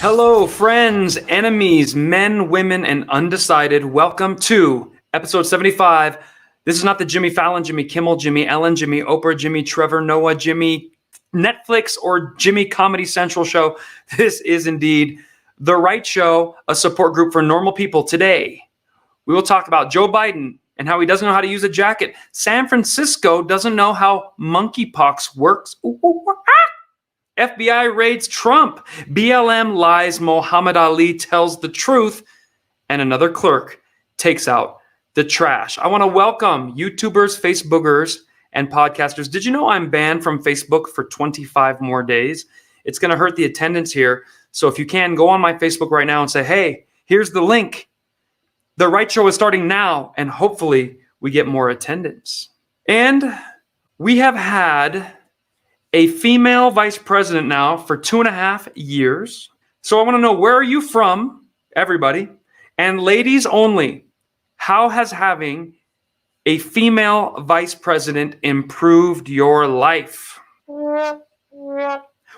Hello, friends, enemies, men, women, and undecided. Welcome to episode 75. This is not the Jimmy Fallon, Jimmy Kimmel, Jimmy Ellen, Jimmy Oprah, Jimmy Trevor Noah, Jimmy Netflix, or Jimmy Comedy Central show. This is indeed The Right Show, a support group for normal people. Today, we will talk about Joe Biden and how he doesn't know how to use a jacket. San Francisco doesn't know how monkeypox works. FBI raids Trump. BLM lies. Muhammad Ali tells the truth. And another clerk takes out the trash. I want to welcome YouTubers, Facebookers, and podcasters. Did you know I'm banned from Facebook for 25 more days? It's going to hurt the attendance here. So if you can, go on my Facebook right now and say, hey, here's the link. The Right Show is starting now, and hopefully we get more attendance. And we have had a female vice president now for 2.5 years. So I want to know, where are you from, everybody? And ladies only, how has having a female vice president improved your life? Well,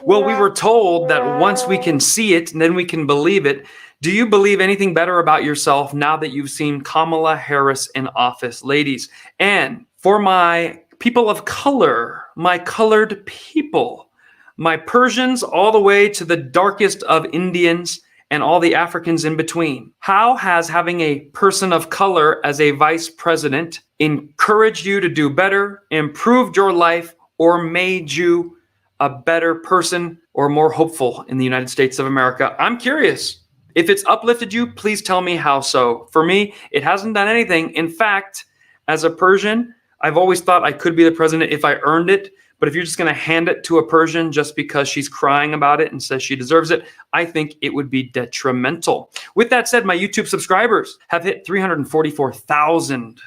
we were told that once we can see it, then we can believe it. Do you believe anything better about yourself now that you've seen Kamala Harris in office, ladies? And for my people of color, my colored people, my Persians, all the way to the darkest of Indians and all the Africans in between. How has having a person of color as a vice president encouraged you to do better, improved your life, or made you a better person or more hopeful in the United States of America? I'm curious. If it's uplifted you, please tell me how so. For me, it hasn't done anything. In fact, as a Persian, I've always thought I could be the president if I earned it. But if you're just going to hand it to a Persian just because she's crying about it and says she deserves it, I think it would be detrimental. With that said, my YouTube subscribers have hit 344,000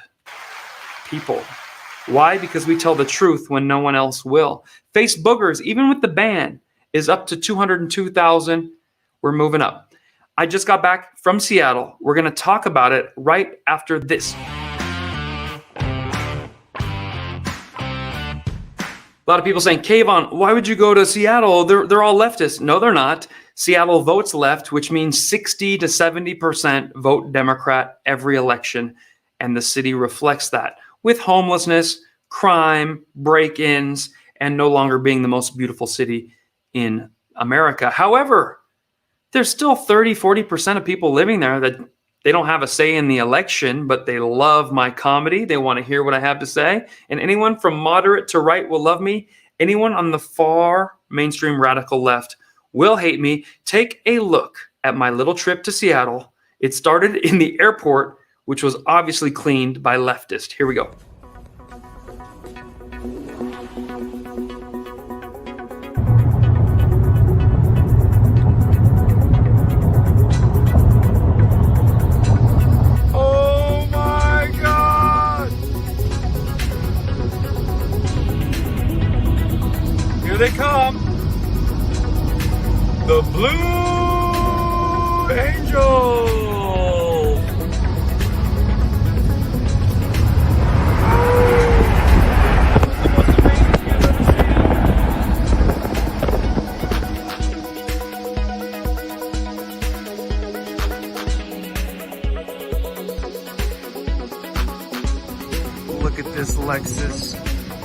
people. Why? Because we tell the truth when no one else will. Facebookers, even with the ban, is up to 202,000. We're moving up. I just got back from Seattle. We're going to talk about it right after this. A lot of people saying, Kvon, why would you go to Seattle? They're all leftists. No, they're not. Seattle votes left, which means 60 to 70% vote Democrat every election. And the city reflects that with homelessness, crime, break-ins, and no longer being the most beautiful city in America. However, there's still 30, 40% of people living there that they don't have a say in the election, but they love my comedy. They want to hear what I have to say. And anyone from moderate to right will love me. Anyone on the far mainstream radical left will hate me. Take a look at my little trip to Seattle. It started in the airport, which was obviously cleaned by leftists. Here we go. Here they come. The Blue Angels. Look at this Lexus.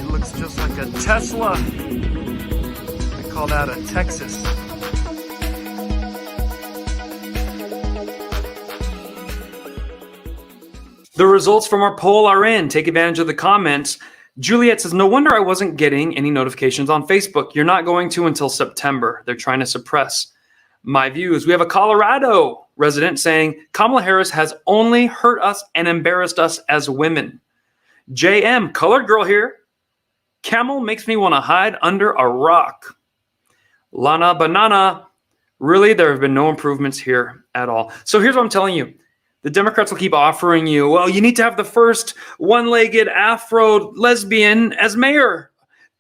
It looks just like a Tesla. Call that a Texas. The results from our poll are in. Take advantage of the comments. Juliet says, no wonder I wasn't getting any notifications on Facebook. You're not going to until September. They're trying to suppress my views. We have a Colorado resident saying, Kamala Harris has only hurt us and embarrassed us as women. JM, colored girl here. Camel makes me want to hide under a rock. Lana Banana, really, there have been no improvements here at all. So here's what I'm telling you. The Democrats will keep offering you, well, you need to have the first one-legged Afro lesbian as mayor.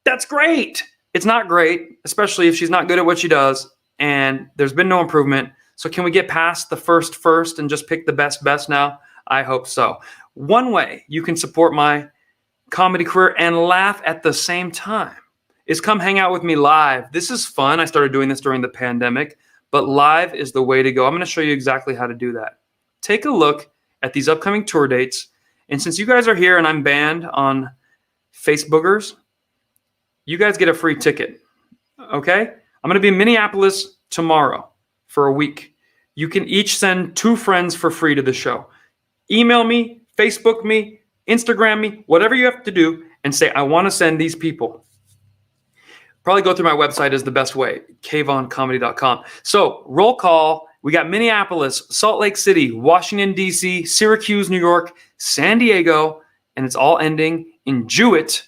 That's great. It's not great, especially if she's not good at what she does, and there's been no improvement. So can we get past the first and just pick the best now? I hope so. One way you can support my comedy career and laugh at the same time is come hang out with me live. This is fun. I started doing this during the pandemic. but live is the way to go. I'm going to show you exactly how to do that. Take a look at these upcoming tour dates. And since you guys are here and I'm banned on Facebookers, you guys get a free ticket. Okay? I'm going to be in Minneapolis tomorrow for a week. You can each send 2 friends for free to the show. Email me, Facebook me, Instagram me, whatever you have to do, and say, I want to send these people. Probably go through my website is the best way, KvonComedy.com. So roll call. We got Minneapolis, Salt Lake City, Washington, D.C., Syracuse, New York, San Diego, and it's all ending in Jewett,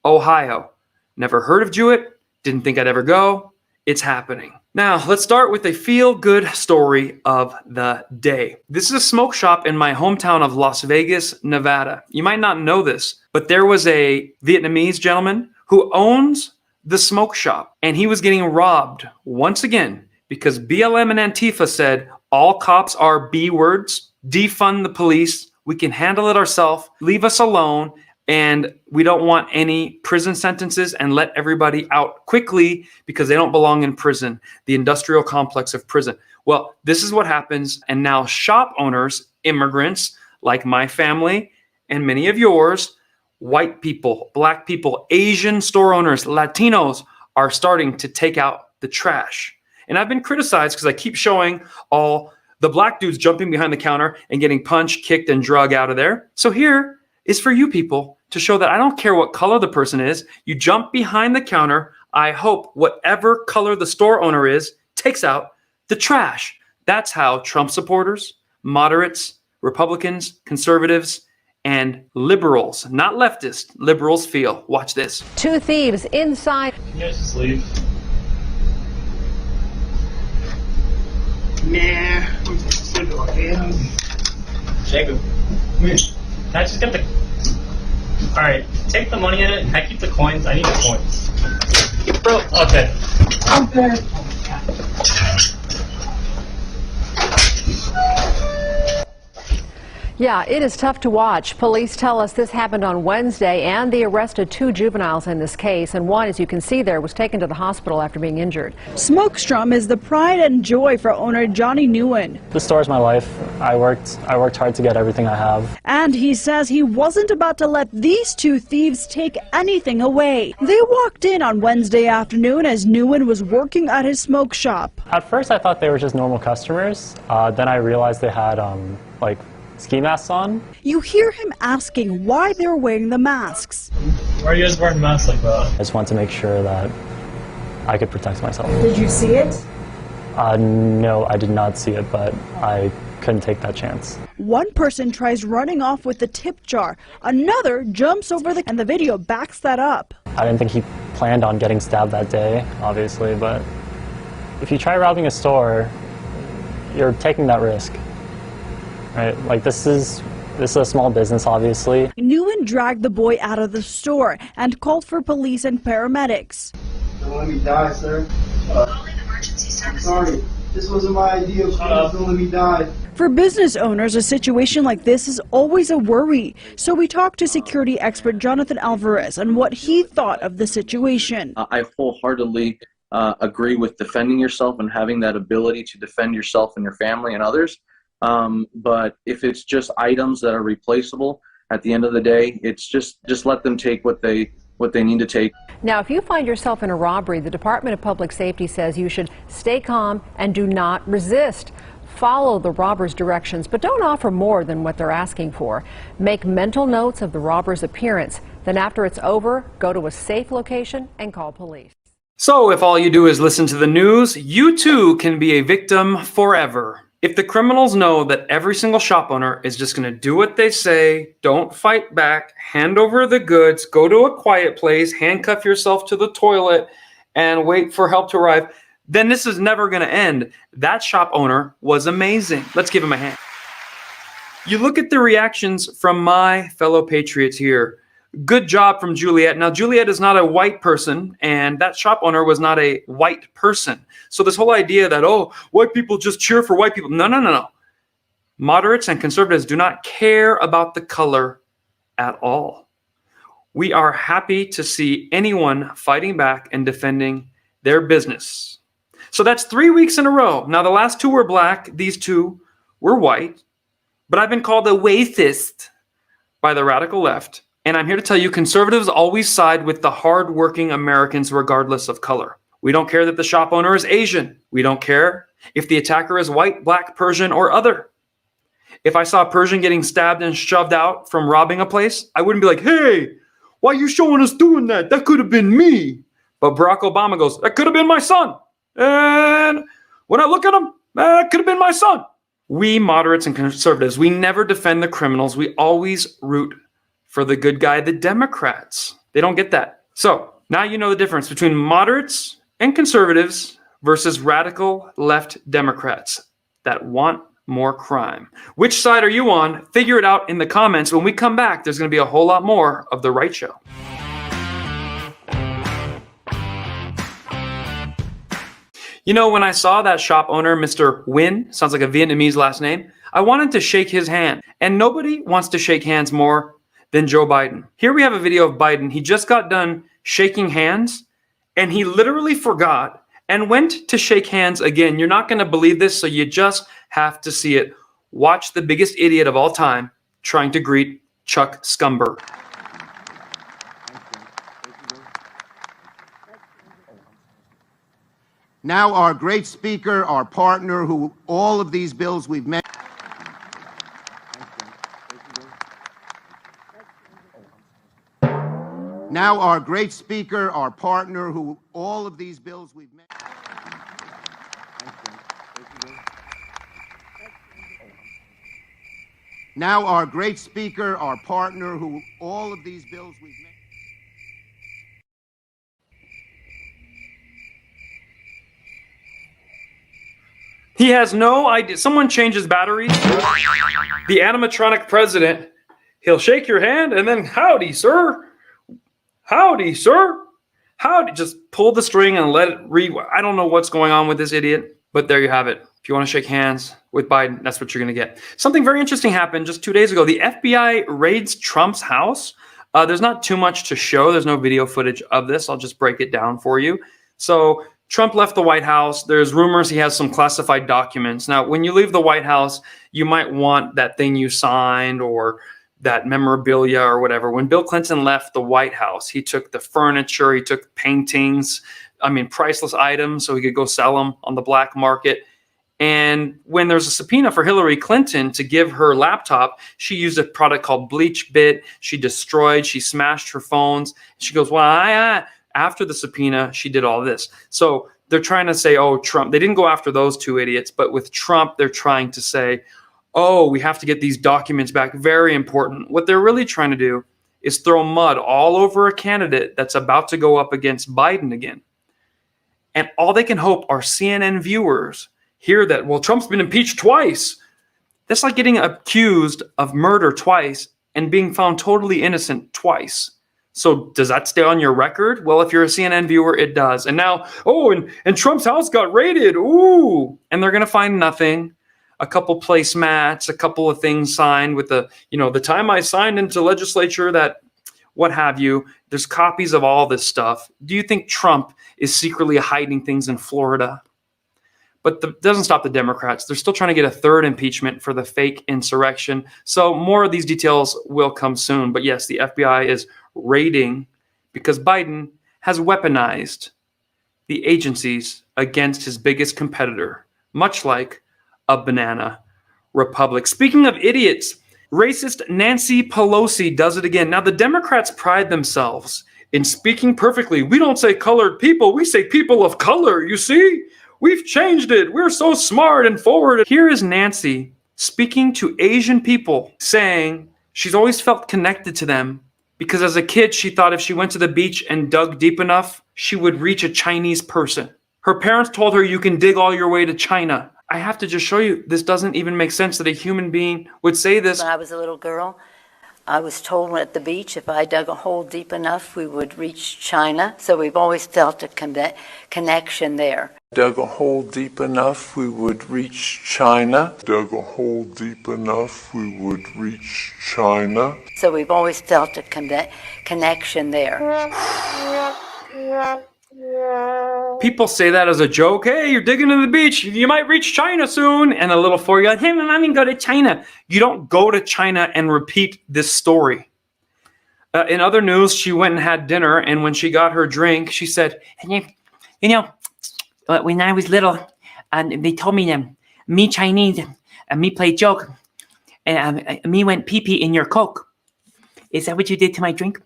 Ohio. Never heard of Jewett. Didn't think I'd ever go. It's happening. Now, let's start with a feel-good story of the day. This is a smoke shop in my hometown of Las Vegas, Nevada. You might not know this, but there was a Vietnamese gentleman who owns the smoke shop, and he was getting robbed once again because BLM and Antweefa said all cops are B words, defund the police, we can handle it ourselves, leave us alone, and we don't want any prison sentences and let everybody out quickly because they don't belong in prison, the industrial complex of prison. Well, this is what happens. And now shop owners, immigrants like my family and many of yours, white people, black people, Asian store owners, Latinos are starting to take out the trash. And I've been criticized because I keep showing all the black dudes jumping behind the counter and getting punched, kicked, and drug out of there. So here is for you people to show that I don't care what color the person is. You jump behind the counter. I hope whatever color the store owner is takes out the trash. That's how Trump supporters, moderates, Republicans, conservatives, and liberals, not leftists, liberals feel. Watch this. 2 thieves inside. Can you guys just leave? Nah, I'm sleeping like him. Jacob, come here. Can I just get the... Alright, take the money in it, and I keep the coins. I need the coins. Bro, okay. Okay. Yeah, it is tough to watch. Police tell us this happened on Wednesday, and they arrested 2 juveniles in this case, and one, as you can see there, was taken to the hospital after being injured. Smokestrom is the pride and joy for owner Johnny Nguyen. The store is my life. I worked hard to get everything I have. And he says he wasn't about to let these 2 thieves take anything away. They walked in on Wednesday afternoon as Nguyen was working at his smoke shop. At first I thought they were just normal customers. Then I realized they had like ski masks on. You hear him asking why they're wearing the masks. Why are you guys wearing masks like that? I just want to make sure that I could protect myself. Did you see it? No, I did not see it, but I couldn't take that chance. One person tries running off with the tip jar. Another jumps over and the video backs that up. I didn't think he planned on getting stabbed that day, obviously, but if you try robbing a store, you're taking that risk. Right, like this is a small business, obviously. Nguyen dragged the boy out of the store and called for police and paramedics. Don't let me die, sir. I'm sorry. This wasn't my idea. Please don't let me die. For business owners, a situation like this is always a worry. So we talked to security expert Jonathan Alvarez on what he thought of the situation. I wholeheartedly agree with defending yourself and having that ability to defend yourself and your family and others. But if it's just items that are replaceable, at the end of the day, it's just let them take what they need to take. Now, if you find yourself in a robbery, the Department of Public Safety says you should stay calm and do not resist. Follow the robber's directions, but don't offer more than what they're asking for. Make mental notes of the robber's appearance. Then after it's over, go to a safe location and call police. So if all you do is listen to the news, you too can be a victim forever. If the criminals know that every single shop owner is just going to do what they say, don't fight back, hand over the goods, go to a quiet place, handcuff yourself to the toilet, and wait for help to arrive, then this is never going to end. That shop owner was amazing. Let's give him a hand. You look at the reactions from my fellow patriots here. Good job from Juliet. Now, Juliet is not a white person, and that shop owner was not a white person. So this whole idea that, oh, white people just cheer for white people. No, no, no, no. Moderates and conservatives do not care about the color at all. We are happy to see anyone fighting back and defending their business. So that's 3 weeks in a row. Now, the last 2 were black. These 2 were white. But I've been called a racist by the radical left. And I'm here to tell you, conservatives always side with the hard-working Americans regardless of color. We don't care that the shop owner is Asian. We don't care if the attacker is white, black, Persian, or other. If I saw a Persian getting stabbed and shoved out from robbing a place, I wouldn't be like, hey, why are you showing us doing that? That could have been me. But Barack Obama goes, that could have been my son. And when I look at him, that could have been my son. We moderates and conservatives, we never defend the criminals. We always root for the good guy, the Democrats. They don't get that. So now you know the difference between moderates and conservatives versus radical left Democrats that want more crime. Which side are you on? Figure it out in the comments. When we come back, there's going to be a whole lot more of The Right Show. You know, when I saw that shop owner, Mr. Nguyen, sounds like a Vietnamese last name, I wanted to shake his hand. And nobody wants to shake hands more than Joe Biden. Here we have a video of Biden. He just got done shaking hands, and he literally forgot and went to shake hands again. You're not going to believe this, so you just have to see it. Watch the biggest idiot of all time trying to greet Chuck Scumberg. Now our great speaker, our partner, who all of these bills we've met. Now our great speaker, our partner, who all of these bills we've met. Now our great speaker, our partner, who all of these bills we've met. He has no idea. Someone changes batteries. The animatronic president, he'll shake your hand and then, howdy, sir. Howdy, sir. Howdy. Just pull the string and let it read. I don't know what's going on with this idiot, but there you have it. If you want to shake hands with Biden, that's what you're going to get. Something very interesting happened just 2 days ago. The FBI raids Trump's house. There's not too much to show. There's no video footage of this. I'll just break it down for you. So Trump left the White House. There's rumors he has some classified documents. Now, when you leave the White House, you might want that thing you signed or that memorabilia or whatever. When Bill Clinton left the White House, he took the furniture, he took paintings, priceless items so he could go sell them on the black market. And when there's a subpoena for Hillary Clinton to give her laptop, she used a product called Bleach Bit. She destroyed, she smashed her phones. She goes, well, after the subpoena, she did all this. So they're trying to say, oh, Trump. They didn't go after those 2 idiots. But with Trump, they're trying to say, oh, we have to get these documents back. Very important. What they're really trying to do is throw mud all over a candidate that's about to go up against Biden again. And all they can hope are CNN viewers hear that, well, Trump's been impeached twice. That's like getting accused of murder twice and being found totally innocent twice. So does that stay on your record? Well, if you're a CNN viewer, it does. And now, and Trump's house got raided. Ooh. And they're going to find nothing. A couple placemats, a couple of things signed with the time I signed into legislature that what have you. There's copies of all this stuff. Do you think Trump is secretly hiding things in Florida? But that doesn't stop the Democrats. They're still trying to get a third impeachment for the fake insurrection. So more of these details will come soon. But yes, the FBI is raiding because Biden has weaponized the agencies against his biggest competitor, much like a banana republic. Speaking of idiots, racist Nancy Pelosi does it again. Now, the Democrats pride themselves in speaking perfectly. We don't say colored people, we say people of color, you see? We've changed it. We're so smart and forward. Here is Nancy speaking to Asian people, saying she's always felt connected to them because as a kid, she thought if she went to the beach and dug deep enough, she would reach a Chinese person. Her parents told her you can dig all your way to China. I have to just show you, this doesn't even make sense that a human being would say this. When I was a little girl, I was told at the beach if I dug a hole deep enough, we would reach China. So we've always felt a connection there. Dug a hole deep enough, we would reach China. Dug a hole deep enough, we would reach China. So we've always felt a connection there. people say that as a joke. Hey, you're digging in the beach. You might reach China soon. And a little 4-year-old, hey, I'm going to go to China. You don't go to China and repeat this story. In other news, she went and had dinner. And when she got her drink, she said, you know, when I was little, they told me, me Chinese, me play joke. And me went pee-pee in your Coke. Is that what you did to my drink?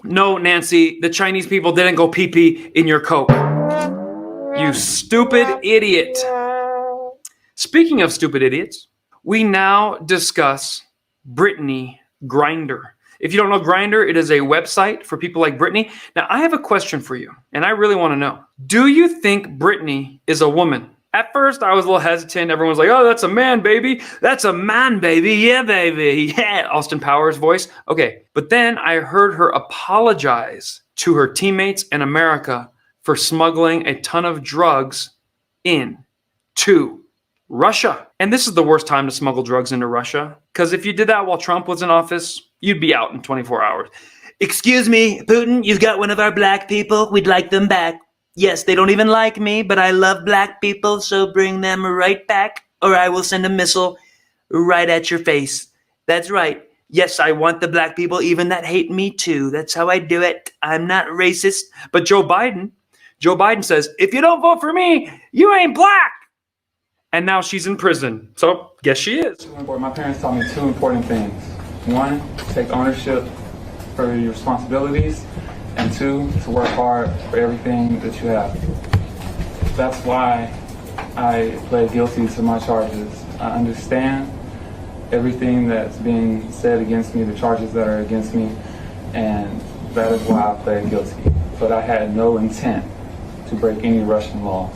No, Nancy, the Chinese people didn't go pee-pee in your Coke. You stupid idiot. Speaking of stupid idiots, we now discuss Brittany Grindr. If you don't know Grindr, it is a website for people like Brittany. Now, I have a question for you, and I really want to know. Do you think Brittany is a woman? At first, I was a little hesitant. Everyone's like, oh, that's a man, baby. That's a man, baby. Yeah, baby. Yeah, Austin Powers voice. Okay, but then I heard her apologize to her teammates in America for smuggling a ton of drugs into Russia. And this is the worst time to smuggle drugs into Russia, because if you did that while Trump was in office, you'd be out in 24 hours. Excuse me, Putin, you've got one of our black people. We'd like them back. Yes, they don't even like me, but I love black people, so bring them right back, or I will send a missile right at your face. That's right. Yes, I want the black people, even that hate me too. That's how I do it. I'm not racist. But Joe Biden says, if you don't vote for me, you ain't black. And now she's in prison. So guess she is. My parents taught me 2 important things. 1, take ownership for your responsibilities. And 2, to work hard for everything that you have. That's why I pled guilty to my charges. I understand everything that's being said against me, the charges that are against me, and that is why I pled guilty. But I had no intent to break any Russian laws.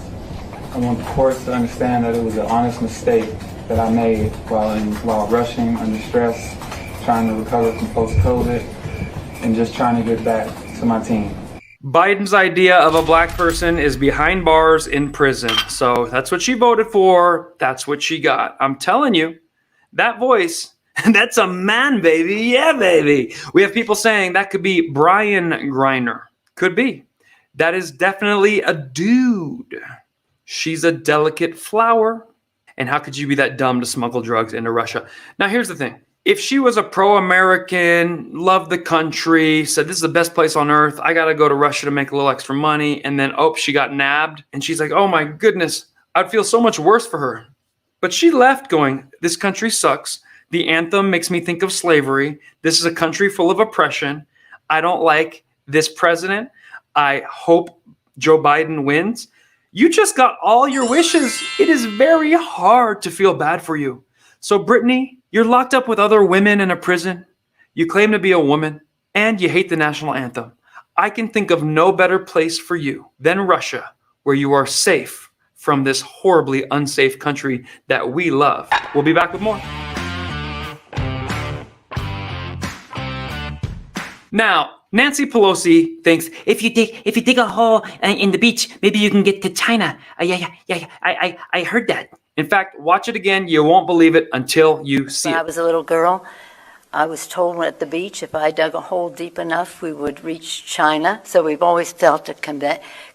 I want the courts to understand that it was an honest mistake that I made while rushing under stress, trying to recover from post-COVID, and just trying to get back to my team. Biden's idea of a black person is behind bars in prison. So that's what she voted for. That's what she got. I'm telling you, that voice, that's a man, baby. Yeah, baby. We have people saying that could be Brian Griner. Could be. That is definitely a dude. She's a delicate flower. And how could you be that dumb to smuggle drugs into Russia? Now, here's the thing. If she was a pro-American, loved the country, said this is the best place on earth, I got to go to Russia to make a little extra money, and then, she got nabbed, and she's like, oh my goodness, I'd feel so much worse for her. But she left going, this country sucks. The anthem makes me think of slavery. This is a country full of oppression. I don't like this president. I hope Joe Biden wins. You just got all your wishes. It is very hard to feel bad for you. So Brittany, you're locked up with other women in a prison. You claim to be a woman, and you hate the national anthem. I can think of no better place for you than Russia, where you are safe from this horribly unsafe country that we love. We'll be back with more. Now, Nancy Pelosi thinks if you dig a hole in the beach, maybe you can get to China. I heard that. In fact, watch it again. You won't believe it until you see it. When I was a little girl, I was told at the beach if I dug a hole deep enough, we would reach China. So we've always felt a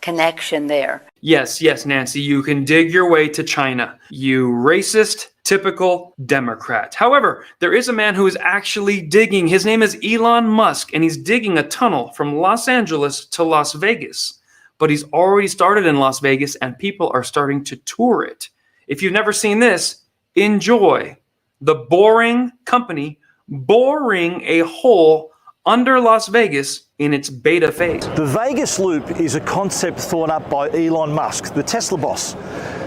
connection there. Yes, Nancy, you can dig your way to China. You racist, typical Democrat. However, there is a man who is actually digging. His name is Elon Musk, and he's digging a tunnel from Los Angeles to Las Vegas. But he's already started in Las Vegas, and people are starting to tour it. If you've never seen this, enjoy the boring company boring a hole under Las Vegas in its beta phase. The Vegas Loop is a concept thought up by Elon Musk, the Tesla boss.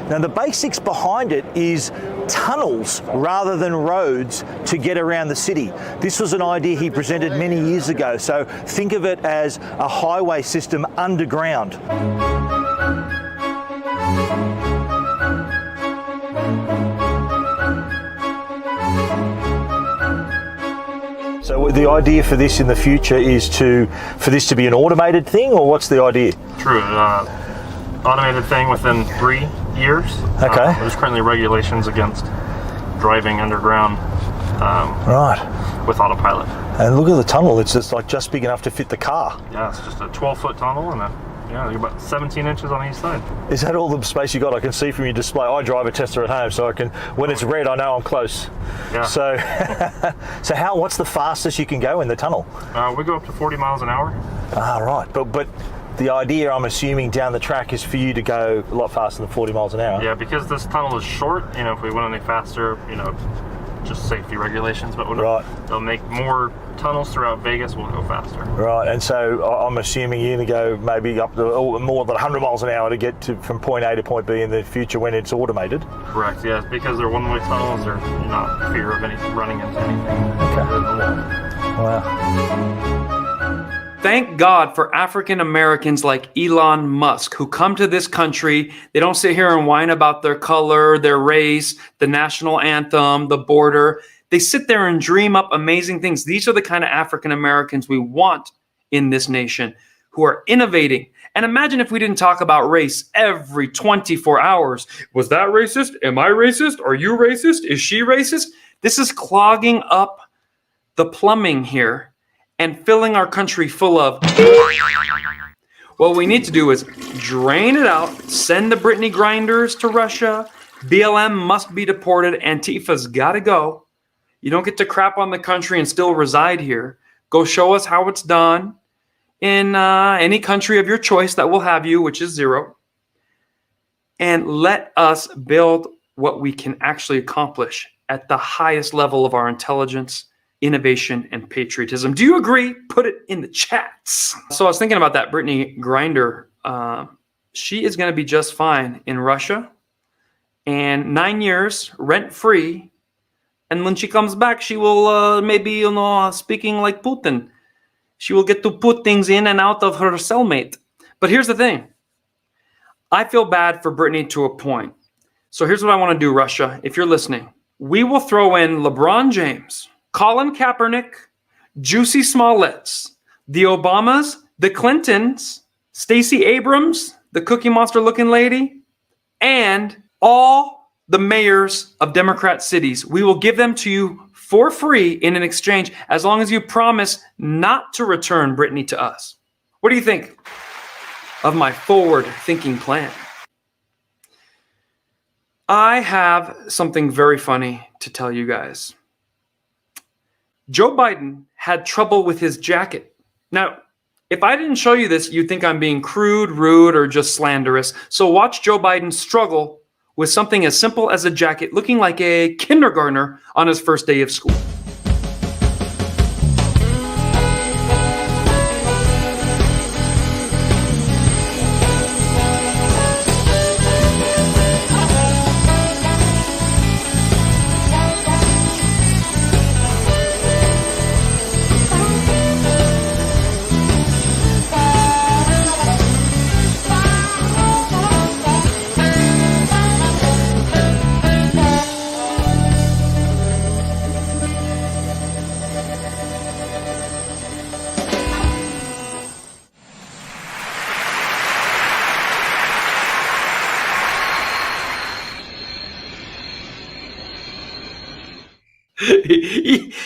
Now, the basics behind it is tunnels rather than roads to get around the city. This was an idea he presented many years ago, so think of it as a highway system underground. So the idea for this in the future is for this to be an automated thing, or what's the idea? True. Automated thing within 3 years. Okay. There's currently regulations against driving underground. Right. with autopilot. And look at the tunnel. It's just like just big enough to fit the car. Yeah, it's just a 12-foot tunnel and you're about 17 inches on each side. Is that all the space you got? I can see from your display. I drive a Tesla at home, so I can. When it's red, I know I'm close. Yeah. So, what's the fastest you can go in the tunnel? We go up to 40 miles an hour. Ah, right. But the idea, I'm assuming, down the track is for you to go a lot faster than 40 miles an hour. Yeah, because this tunnel is short. If we went any faster, just safety regulations. But they'll make more tunnels throughout Vegas, we'll go faster. Right, and so I'm assuming you're going to go maybe up to more than 100 miles an hour to get from point A to point B in the future when it's automated. Correct, yes, because they're one-way tunnels, there's not fear of running into anything. Wow. Thank God for African Americans like Elon Musk who come to this country. They don't sit here and whine about their color, their race, the national anthem, the border. They sit there and dream up amazing things. These are the kind of African Americans we want in this nation, who are innovating. And imagine if we didn't talk about race every 24 hours. Was that racist? Am I racist? Are you racist? Is she racist? This is clogging up the plumbing here and filling our country full of. What we need to do is drain it out, send the Britney grinders to Russia. BLM must be deported. Antweefa's got to go. You don't get to crap on the country and still reside here. Go show us how it's done in any country of your choice that will have you, which is 0. And let us build what we can actually accomplish at the highest level of our intelligence, innovation, and patriotism. Do you agree? Put it in the chats. So I was thinking about that Britney Grinder. She is going to be just fine in Russia. And 9 years, rent-free. And when she comes back, she will maybe, speaking like Putin, she will get to put things in and out of her cellmate. But here's the thing. I feel bad for Britney to a point. So here's what I want to do, Russia, if you're listening. We will throw in LeBron James, Colin Kaepernick, Juicy Smollett's, the Obamas, the Clintons, Stacey Abrams, the Cookie Monster looking lady, and all the mayors of Democrat cities. We will give them to you for free in an exchange as long as you promise not to return Britney to us. What do you think of my forward-thinking plan? I have something very funny to tell you guys. Joe Biden had trouble with his jacket. Now, if I didn't show you this, you'd think I'm being crude, rude, or just slanderous. So watch Joe Biden struggle with something as simple as a jacket, looking like a kindergartner on his first day of school.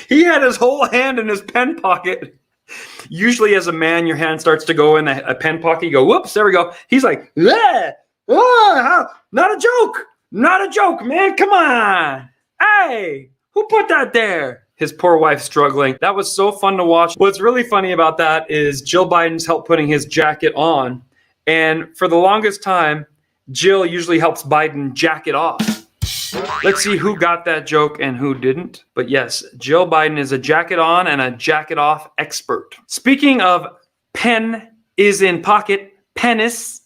He had his whole hand in his pen pocket. Usually as a man, your hand starts to go in a pen pocket. You go, whoops, there we go. He's like, not a joke. Not a joke, man. Come on. Hey, who put that there? His poor wife struggling. That was so fun to watch. What's really funny about that is Jill Biden's helped putting his jacket on. And for the longest time, Jill usually helps Biden jack it off. Let's see who got that joke and who didn't. But yes, Jill Biden is a jacket on and a jacket off expert. Speaking of pen is in pocket, penis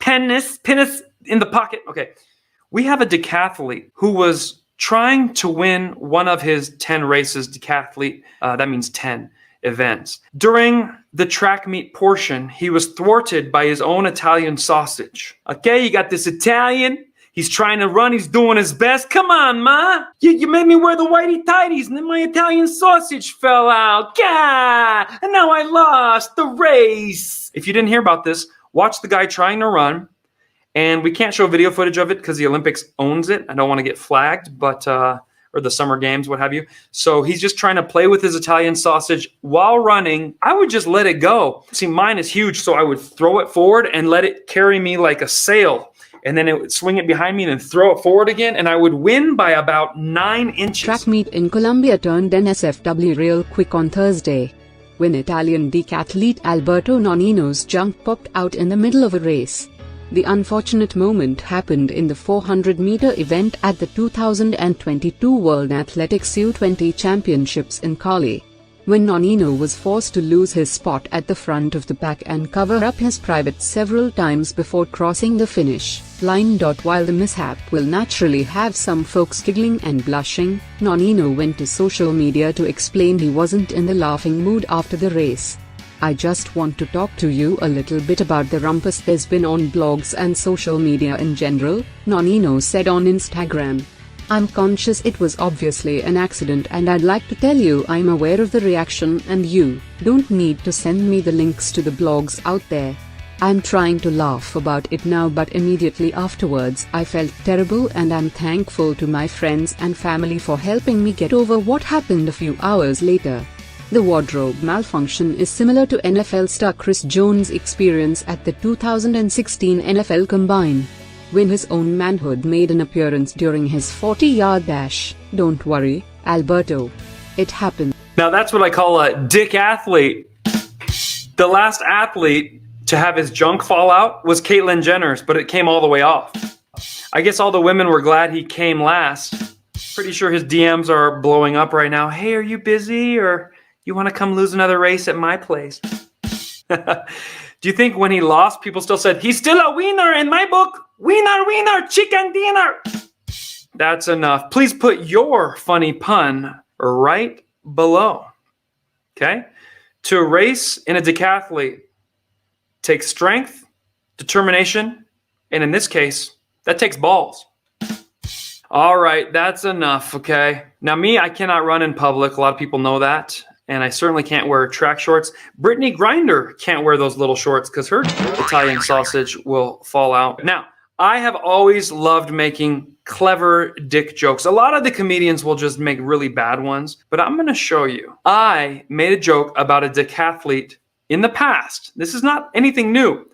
in the pocket. Okay, we have a decathlete who was trying to win one of his 10 races, decathlete, that means 10 events. During the track meet portion, he was thwarted by his own Italian sausage. Okay, you got this Italian. He's trying to run. He's doing his best. Come on, ma. You made me wear the whitey tighties, and then my Italian sausage fell out. God, and now I lost the race. If you didn't hear about this, watch the guy trying to run. And we can't show video footage of it because the Olympics owns it. I don't want to get flagged, but or the summer games, what have you. So he's just trying to play with his Italian sausage while running. I would just let it go. See, mine is huge, so I would throw it forward and let it carry me like a sail. And then it would swing it behind me and then throw it forward again, and I would win by about 9 inches. Track meet in Colombia turned NSFW real quick on Thursday, when Italian decathlete Alberto Nonino's junk popped out in the middle of a race. The unfortunate moment happened in the 400-meter event at the 2022 World Athletics U20 Championships in Cali, when Nonino was forced to lose his spot at the front of the pack and cover up his private several times before crossing the finish line. While the mishap will naturally have some folks giggling and blushing, Nonino went to social media to explain he wasn't in the laughing mood after the race. "I just want to talk to you a little bit about the rumpus there's been on blogs and social media in general," Nonino said on Instagram. "I'm conscious it was obviously an accident, and I'd like to tell you I'm aware of the reaction, and you don't need to send me the links to the blogs out there. I'm trying to laugh about it now, but immediately afterwards I felt terrible, and I'm thankful to my friends and family for helping me get over what happened a few hours later." The wardrobe malfunction is similar to NFL star Chris Jones' experience at the 2016 NFL Combine, when his own manhood made an appearance during his 40-yard dash. "Don't worry, Alberto. It happened." Now that's what I call a decathlete. The last athlete to have his junk fall out was Caitlyn Jenner's, but it came all the way off. I guess all the women were glad he came last. Pretty sure his DMs are blowing up right now. "Hey, are you busy, or you want to come lose another race at my place?" Do you think when he lost, people still said, "He's still a winner in my book. Winner, winner, chicken dinner"? That's enough. Please put your funny pun right below. Okay? To race in a decathlete takes strength, determination, and in this case, that takes balls. All right, that's enough, okay? Now me, I cannot run in public. A lot of people know that. And I certainly can't wear track shorts. Brittany Grinder can't wear those little shorts because her Italian sausage will fall out. Now, I have always loved making clever dick jokes. A lot of the comedians will just make really bad ones, but I'm going to show you. I made a joke about a decathlete in the past. This is not anything new,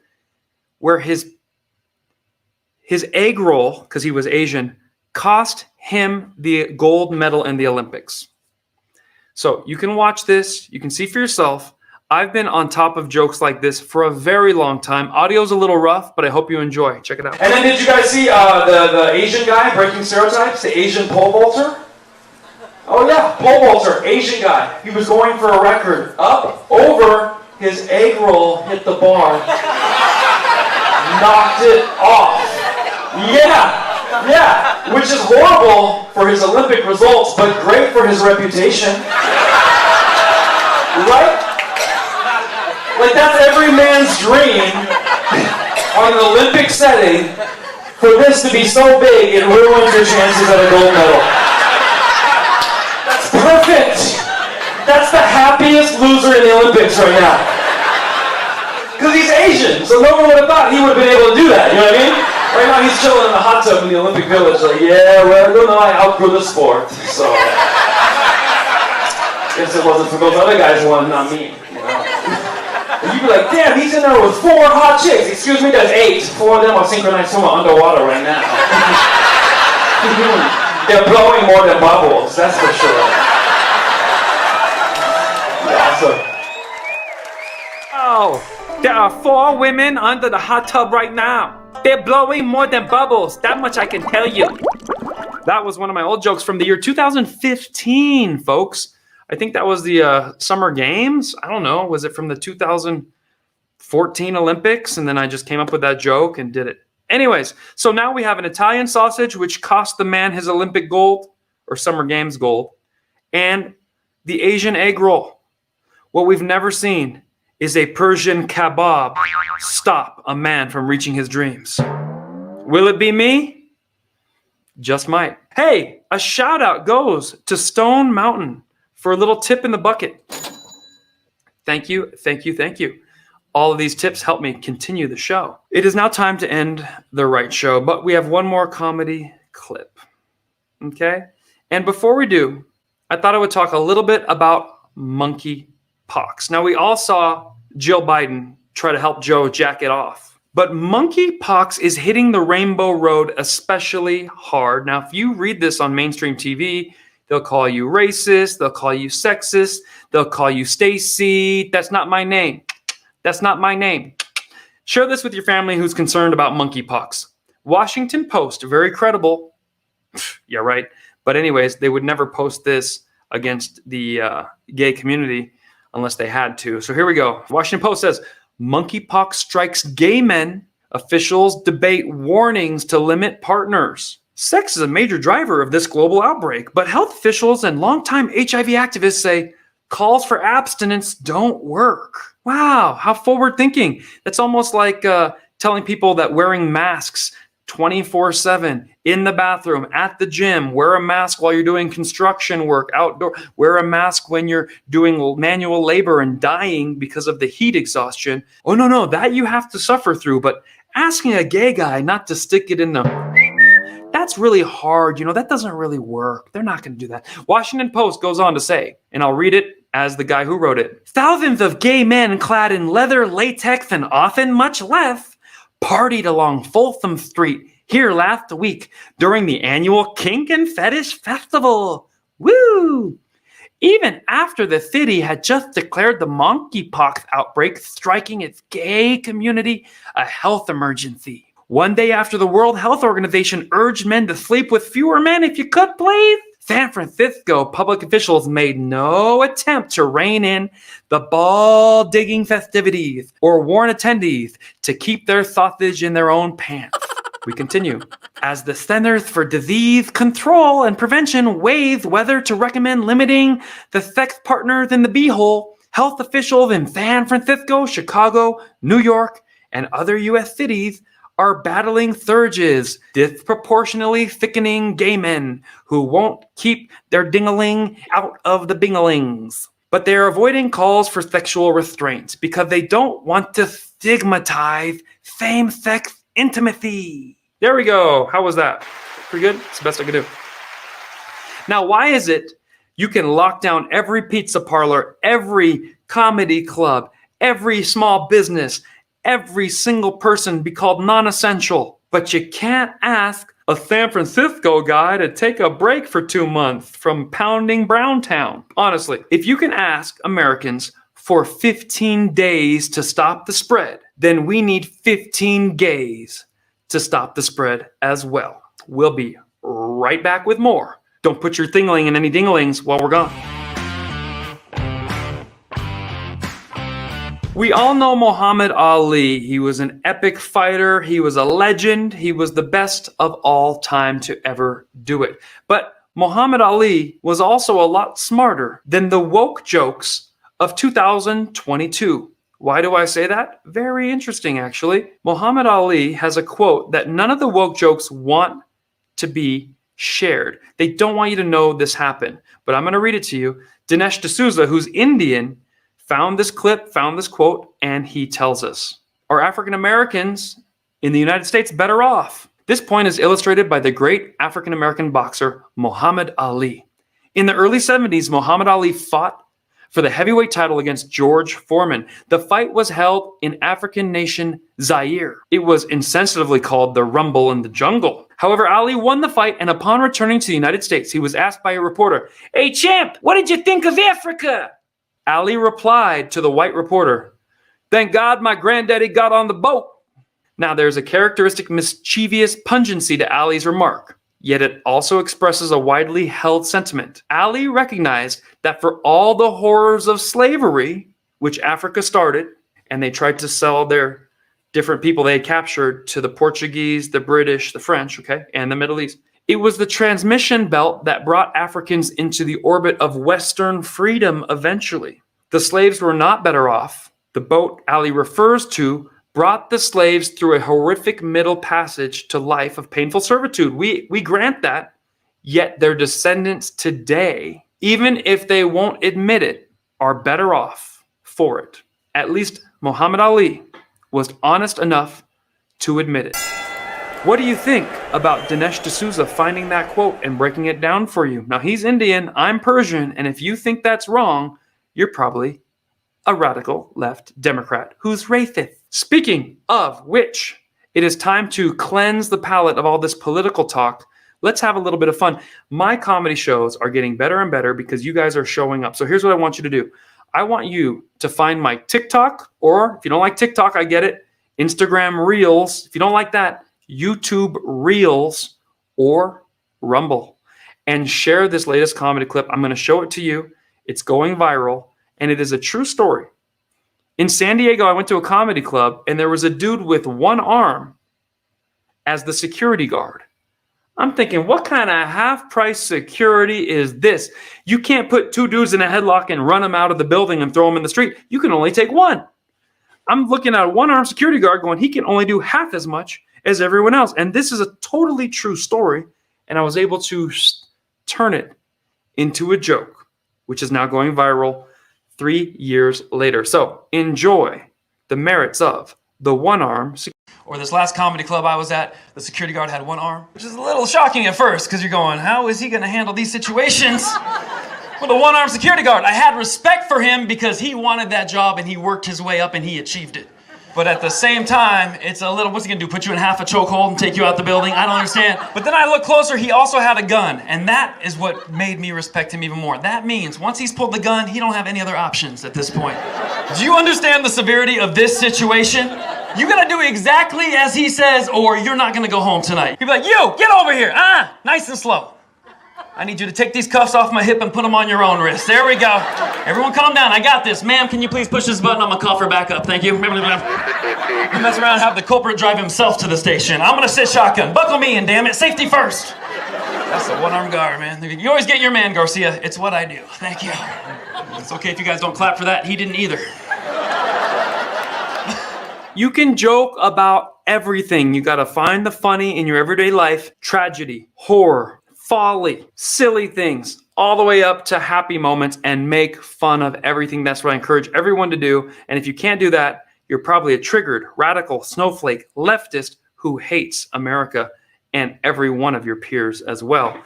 where his egg roll, because he was Asian, cost him the gold medal in the Olympics. So you can watch this. You can see for yourself. I've been on top of jokes like this for a very long time. Audio's a little rough, but I hope you enjoy. Check it out. And then did you guys see the Asian guy breaking stereotypes? The Asian pole vaulter? Oh yeah, pole vaulter, Asian guy. He was going for a record. Up, over, his egg roll hit the bar. Knocked it off. Yeah, which is horrible for his Olympic results, but great for his reputation. Right? Like, that's every man's dream on an Olympic setting, for this to be so big it ruins your chances at a gold medal. That's perfect. That's the happiest loser in the Olympics right now. Because he's Asian, so no one would have thought he would have been able to do that, you know what I mean? Right now he's chilling in the hot tub in the Olympic Village, like, yeah, well, you know, I outgrew the sport, so guess it wasn't for those other guys who won, not me. You know? And you'd be like, damn, he's in there with 4 hot chicks. Excuse me, there's 8. 4 of them are synchronized swimmer underwater right now. They're blowing more than bubbles, that's for sure. Awesome. Oh, there are 4 women under the hot tub right now. They're blowing more than bubbles. That much I can tell you. That was one of my old jokes from the year 2015, folks. I think that was the Summer Games. I don't know. Was it from the 2014 Olympics? And then I just came up with that joke and did it. Anyways, so now we have an Italian sausage, which cost the man his Olympic gold, or Summer Games gold, and the Asian egg roll. What we've never seen is a Persian kebab stop a man from reaching his dreams. Will it be me? Just might. Hey, a shout out goes to Stone Mountain for a little tip in the bucket. Thank you, thank you, thank you. All of these tips help me continue the show. It is now time to end the right show, but we have one more comedy clip. Okay? And before we do, I thought I would talk a little bit about monkey pox. Now, we all saw Jill Biden try to help Joe jack it off. But monkey pox is hitting the Rainbow Road especially hard. Now, if you read this on mainstream TV, they'll call you racist, they'll call you sexist, they'll call you Stacy. That's not my name. That's not my name. Share this with your family who's concerned about monkeypox. Washington Post, very credible. Yeah, right. But anyways, they would never post this against the gay community unless they had to. So here we go. Washington Post says, monkeypox strikes gay men. Officials debate warnings to limit partners. Sex is a major driver of this global outbreak, but health officials and longtime HIV activists say calls for abstinence don't work. Wow, how forward thinking. That's almost like telling people that wearing masks 24/7 in the bathroom, at the gym, wear a mask while you're doing construction work outdoor, wear a mask when you're doing manual labor and dying because of the heat exhaustion. Oh, no, that you have to suffer through. But asking a gay guy not to stick it in the... That's really hard. That doesn't really work. They're not going to do that. Washington Post goes on to say, and I'll read it as the guy who wrote it. Thousands of gay men clad in leather, latex, and often much less partied along Folsom Street here last week during the annual Kink and Fetish Festival. Woo! Even after the city had just declared the monkeypox outbreak striking its gay community a health emergency. One day after the World Health Organization urged men to sleep with fewer men if you could, please, San Francisco public officials made no attempt to rein in the ball-digging festivities or warn attendees to keep their sausage in their own pants. We continue. As the Centers for Disease Control and Prevention weighs whether to recommend limiting the sex partners in the beehole, health officials in San Francisco, Chicago, New York, and other U.S. cities are battling surges, disproportionately thickening gay men who won't keep their dingaling out of the bingalings. But they are avoiding calls for sexual restraint because they don't want to stigmatize same-sex intimacy. There we go. How was that? Pretty good? It's the best I could do. Now, why is it you can lock down every pizza parlor, every comedy club, every small business, every single person be called non-essential, but you can't ask a San Francisco guy to take a break for 2 months from pounding Browntown? Honestly, if you can ask Americans for 15 days to stop the spread, then we need 15 gays to stop the spread as well. We'll be right back with more. Don't put your thingling in any dinglings while we're gone. We all know Muhammad Ali. He was an epic fighter. He was a legend. He was the best of all time to ever do it. But Muhammad Ali was also a lot smarter than the woke jokes of 2022. Why do I say that? Very interesting, actually. Muhammad Ali has a quote that none of the woke jokes want to be shared. They don't want you to know this happened. But I'm going to read it to you. Dinesh D'Souza, who's Indian, found this clip, found this quote, and he tells us, are African Americans in the United States better off? This point is illustrated by the great African American boxer Muhammad Ali. In the early 70s, Muhammad Ali fought for the heavyweight title against George Foreman. The fight was held in African nation Zaire. It was insensitively called the Rumble in the Jungle. However, Ali won the fight, and upon returning to the United States, he was asked by a reporter, "Hey champ, what did you think of Africa?" Ali replied to the white reporter, "Thank God my granddaddy got on the boat." Now, there's a characteristic mischievous pungency to Ali's remark, yet it also expresses a widely held sentiment. Ali recognized that for all the horrors of slavery, which Africa started, and they tried to sell their different people they had captured to the Portuguese, the British, the French, and the Middle East, it was the transmission belt that brought Africans into the orbit of Western freedom eventually. The slaves were not better off. The boat Ali refers to brought the slaves through a horrific middle passage to life of painful servitude. We grant that, yet their descendants today, even if they won't admit it, are better off for it. At least Muhammad Ali was honest enough to admit it. What do you think about Dinesh D'Souza finding that quote and breaking it down for you? Now, he's Indian, I'm Persian, and if you think that's wrong, you're probably a radical left Democrat who's racist. Speaking of which, it is time to cleanse the palate of all this political talk. Let's have a little bit of fun. My comedy shows are getting better and better because you guys are showing up. So here's what I want you to do. I want you to find my TikTok, or if you don't like TikTok, I get it, Instagram Reels. If you don't like that, YouTube Reels or Rumble, and share this latest comedy clip. I'm going to show it to you. It's going viral, and it is a true story. In San Diego, I went to a comedy club, and there was a dude with one arm as the security guard. I'm thinking, what kind of half-price security is this? You can't put two dudes in a headlock and run them out of the building and throw them in the street. You can only take one. I'm looking at a one-armed security guard going, he can only do half as much as everyone else. And this is a totally true story. And I was able to turn it into a joke, which is now going viral 3 years later. So enjoy the merits of the one-arm security. Or this last comedy club I was at, the security guard had one arm, which is a little shocking at first because you're going, how is he going to handle these situations with a one-armed security guard? I had respect for him because he wanted that job and he worked his way up and he achieved it. But at the same time, it's a little, what's he gonna do, put you in half a chokehold and take you out the building? I don't understand. But then I look closer, he also had a gun, and that is what made me respect him even more. That means once he's pulled the gun, he don't have any other options at this point. Do you understand the severity of this situation? You gotta do exactly as he says, or you're not gonna go home tonight. He'd be like, you, get over here, nice and slow. I need you to take these cuffs off my hip and put them on your own wrist. There we go. Everyone calm down, I got this. Ma'am, can you please push this button? I'm gonna cuff her back up, thank you. You mess around and have the culprit drive himself to the station. I'm gonna sit shotgun. Buckle me in, damn it, safety first. That's the one-armed guard, man. You always get your man, Garcia. It's what I do, thank you. It's okay if you guys don't clap for that, he didn't either. You can joke about everything. You gotta find the funny in your everyday life. Tragedy, horror, folly, silly things, all the way up to happy moments, and make fun of everything. That's what I encourage everyone to do. And if you can't do that, you're probably a triggered, radical, snowflake, leftist who hates America and every one of your peers as well,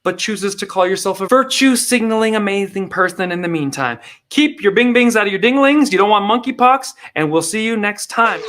but chooses to call yourself a virtue signaling amazing person in the meantime. Keep your bing bings out of your dinglings. You don't want monkeypox, and we'll see you next time.